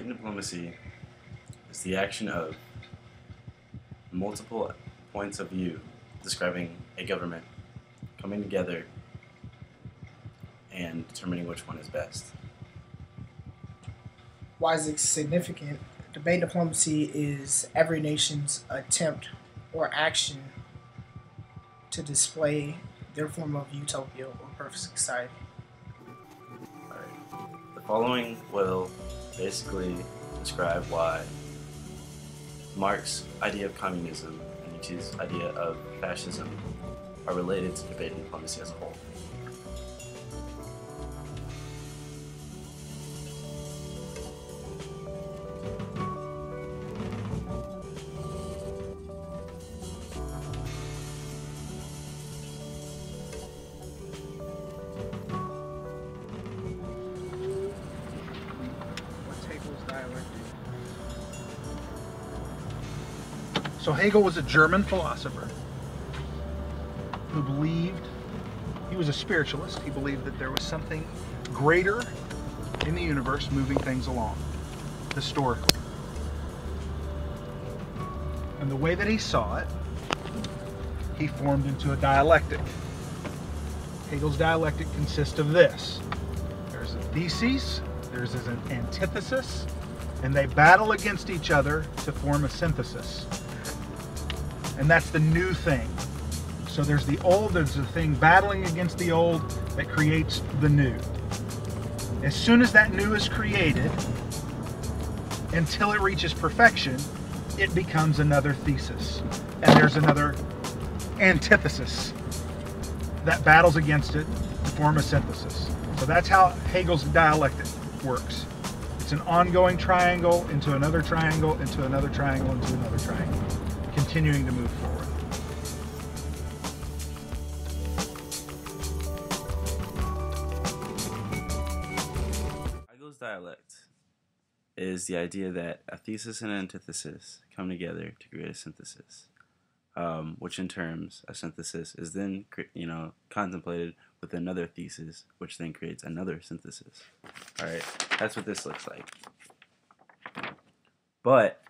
Debate and diplomacy is the action of multiple points of view describing a government coming together and determining which one is best. Why is it significant? Debate diplomacy is every nation's attempt or action to display their form of utopia or perfect society. Alright. The following will basically describe why Marx's idea of communism and Nietzsche's idea of fascism are related to debate and diplomacy as a whole. So Hegel was a German philosopher who believed, he was a spiritualist, he believed that there was something greater in the universe moving things along, historically. And the way that he saw it, he formed into a dialectic. Hegel's dialectic consists of this. There's a thesis, there's an antithesis, and they battle against each other to form a synthesis. And that's the new thing. So there's the old, there's the thing battling against the old that creates the new. As soon as that new is created, until it reaches perfection, it becomes another thesis. And there's another antithesis that battles against it to form a synthesis. So that's how Hegel's dialectic works. It's an ongoing triangle into another triangle, into another triangle, into another triangle, continuing to move forward. Hegel's dialect is the idea that a thesis and an antithesis come together to create a synthesis, which in terms, a synthesis is then contemplated with another thesis, which then creates another synthesis. All right, that's what this looks like. But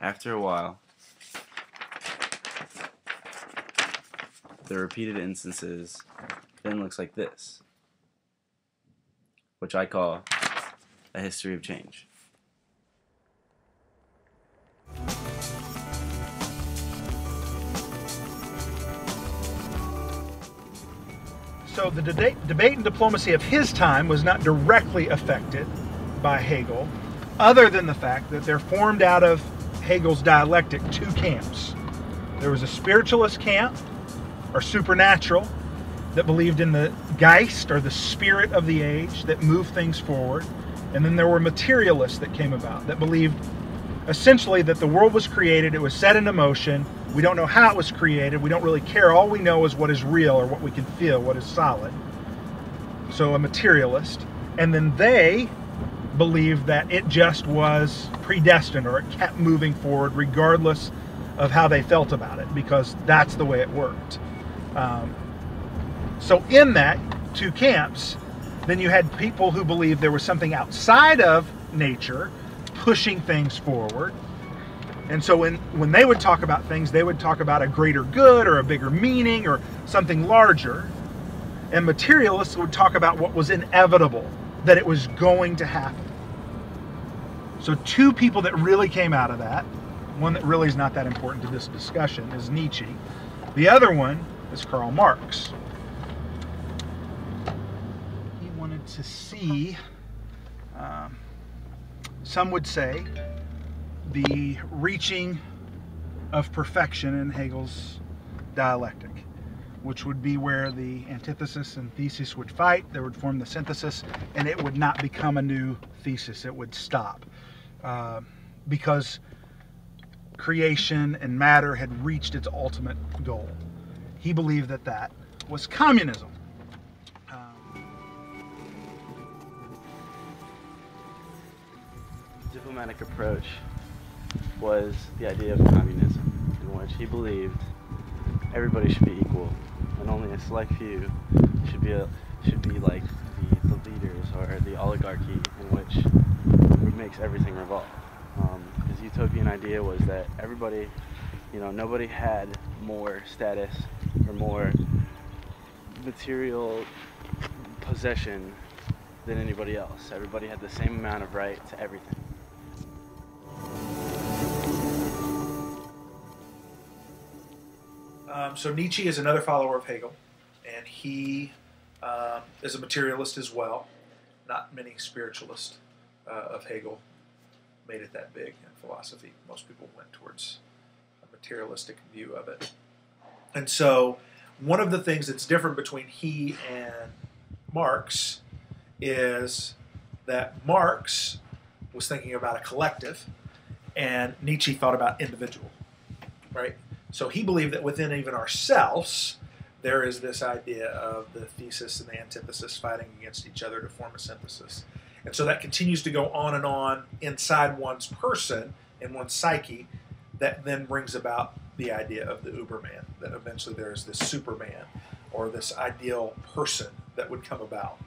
after a while, the repeated instances then looks like this, which I call a history of change. So the debate and diplomacy of his time was not directly affected by Hegel, other than the fact that they're formed out of Hegel's dialectic two camps. There was a spiritualist camp, or supernatural, that believed in the Geist, or the spirit of the age, that moved things forward. And then there were materialists that came about, that believed essentially that the world was created, it was set into motion, we don't know how it was created, we don't really care, all we know is what is real, or what we can feel, what is solid. So a materialist. And then they believed that it just was predestined, or it kept moving forward regardless of how they felt about it, because that's the way it worked. So in that two camps, then you had people who believed there was something outside of nature pushing things forward. And so when they would talk about things, they would talk about a greater good or a bigger meaning or something larger. And materialists would talk about what was inevitable, that it was going to happen. So two people that really came out of that, one that really is not that important to this discussion is Nietzsche. The other one is Karl Marx. He wanted to see, some would say, the reaching of perfection in Hegel's dialectic, which would be where the antithesis and thesis would fight, they would form the synthesis, and it would not become a new thesis, it would stop. Because creation and matter had reached its ultimate goal. He believed that that was communism. Diplomatic approach was the idea of communism, in which he believed everybody should be equal, and only a select few should be like the leaders or the oligarchy, in which would make makes everything revolve. His utopian idea was that everybody, nobody had more status or more material possession than anybody else. Everybody had the same amount of right to everything. So Nietzsche is another follower of Hegel, and he is a materialist as well. Not many spiritualists of Hegel made it that big in philosophy. Most people went towards a materialistic view of it. And so one of the things that's different between he and Marx is that Marx was thinking about a collective and Nietzsche thought about individual, right? So he believed that within even ourselves, there is this idea of the thesis and the antithesis fighting against each other to form a synthesis. And so that continues to go on and on inside one's person, in one's psyche, that then brings about the idea of the Uberman, that eventually there is this Superman or this ideal person that would come about.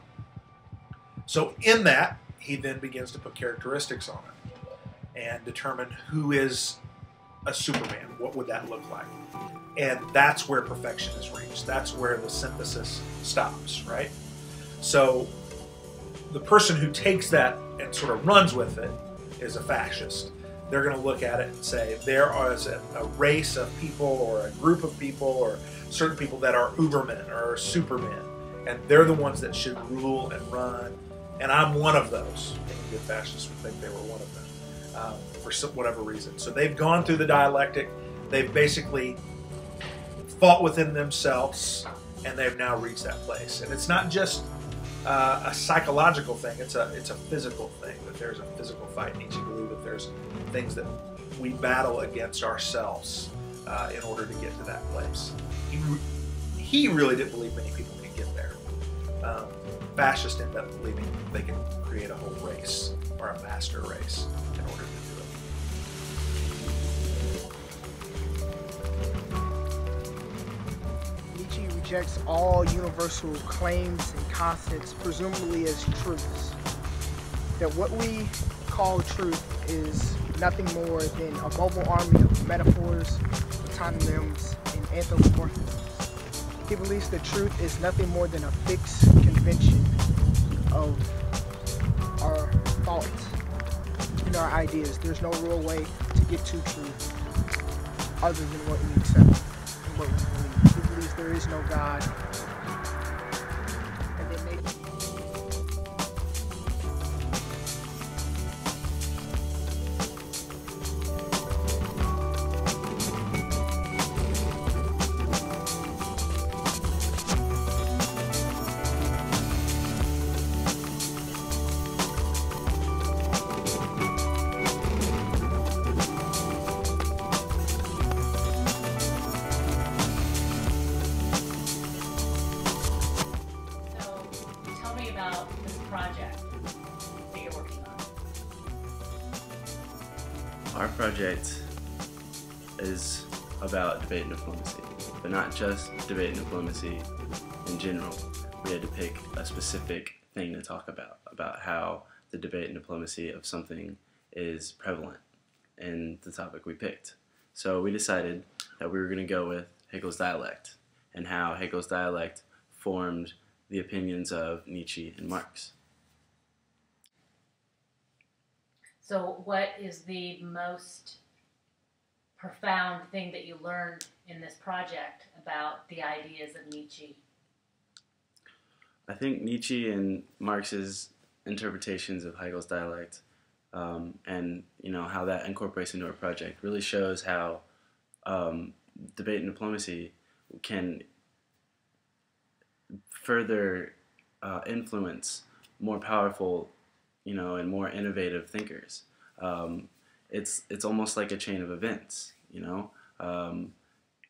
So in that, he then begins to put characteristics on it and determine who is a Superman. What would that look like? And that's where perfection is reached. That's where the synthesis stops, right? So the person who takes that and sort of runs with it is a fascist. They're going to look at it and say there is a race of people or a group of people or certain people that are Ubermen or Supermen, and they're the ones that should rule and run, and I'm one of those. Any good fascists would think they were one of them for whatever reason. So they've gone through the dialectic, they've basically fought within themselves, and they've now reached that place. And it's not just a psychological thing, it's a physical thing, that there's a physical fight. Nietzsche believed that there's things that we battle against ourselves in order to get to that place. He really didn't believe many people could get there. Fascists end up believing they can create a whole race or a master race in order to do it. Nietzsche rejects all universal claims and concepts, presumably as truths. That what we call truth is nothing more than a mobile army of metaphors, metonyms, and anthropomorphisms. He believes that truth is nothing more than a fixed convention of our thoughts and our ideas. There's no real way to get to truth other than what we accept and what we believe. He believes there is no God. And then maybe Our project is about debate and diplomacy, but not just debate and diplomacy in general. We had to pick a specific thing to talk about how the debate and diplomacy of something is prevalent in the topic we picked. So we decided that we were going to go with Hegel's Dialect and how Hegel's Dialect formed the opinions of Nietzsche and Marx. So what is the most profound thing that you learned in this project about the ideas of Nietzsche? I think Nietzsche and Marx's interpretations of Hegel's Dialect and how that incorporates into our project really shows how debate and diplomacy can further influence more powerful and more innovative thinkers. It's almost like a chain of events,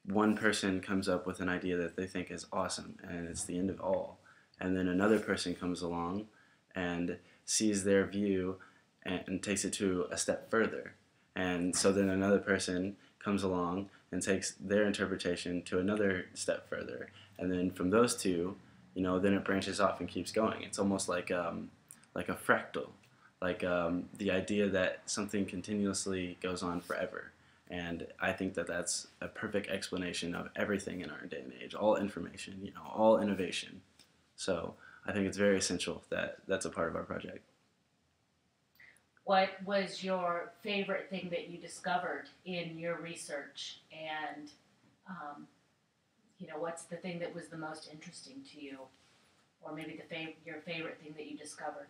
One person comes up with an idea that they think is awesome, and it's the end of all. And then another person comes along and sees their view and takes it to a step further. And so then another person comes along and takes their interpretation to another step further. And then from those two, then it branches off and keeps going. It's almost like a fractal, like the idea that something continuously goes on forever. And I think that that's a perfect explanation of everything in our day and age, all information, all innovation. So I think it's very essential that that's a part of our project. What was your favorite thing that you discovered in your research? And, what's the thing that was the most interesting to you? Or maybe your favorite thing that you discovered?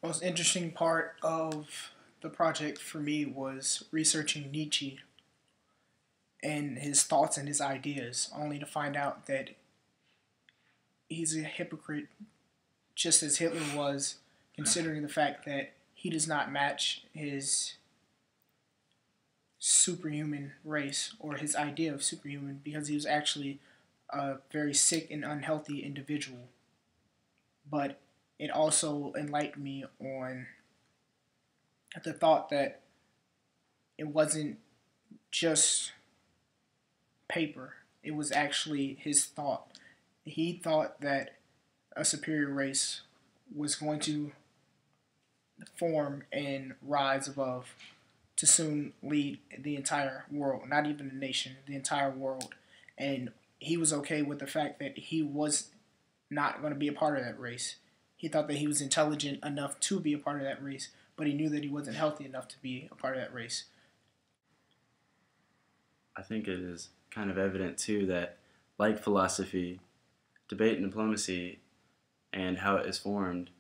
Most interesting part of the project for me was researching Nietzsche and his thoughts and his ideas, only to find out that he's a hypocrite just as Hitler was, considering the fact that he does not match his superhuman race or his idea of superhuman, because he was actually a very sick and unhealthy individual. But it also enlightened me on the thought that it wasn't just paper, it was actually his thought. He thought that a superior race was going to form and rise above to soon lead the entire world, not even the nation, the entire world. And he was okay with the fact that he was not going to be a part of that race. He thought that he was intelligent enough to be a part of that race, but he knew that he wasn't healthy enough to be a part of that race. I think it is kind of evident too that, like philosophy, debate and diplomacy and how it is formed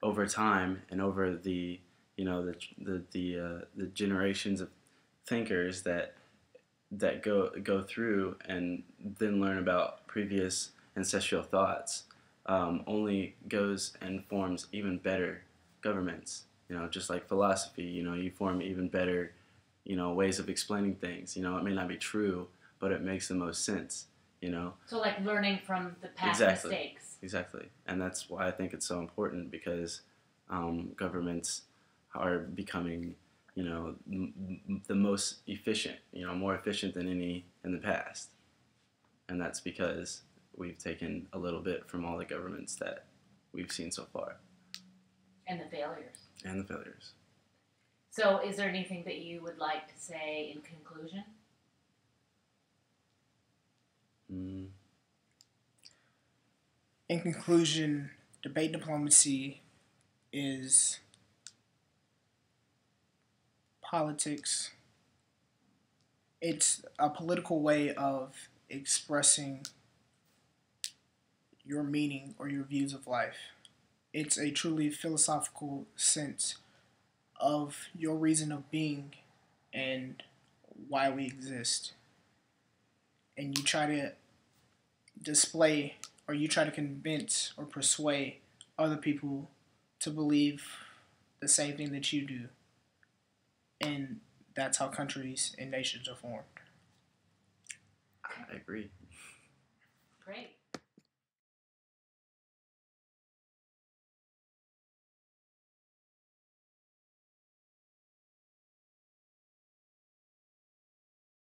over time and over the the generations of thinkers that go through and then learn about previous ancestral thoughts, only goes and forms even better governments. Just like philosophy, you form even better, ways of explaining things. It may not be true, but it makes the most sense. So like learning from the past Exactly. mistakes. Exactly, and that's why I think it's so important, because governments are becoming, the most efficient, more efficient than any in the past, and that's because we've taken a little bit from all the governments that we've seen so far. And the failures. And the failures. So is there anything that you would like to say in conclusion? In conclusion, debate diplomacy is politics. It's a political way of expressing your meaning or your views of life. It's a truly philosophical sense of your reason of being and why we exist. And you try to display, or you try to convince or persuade other people to believe the same thing that you do. And that's how countries and nations are formed. I agree. Great.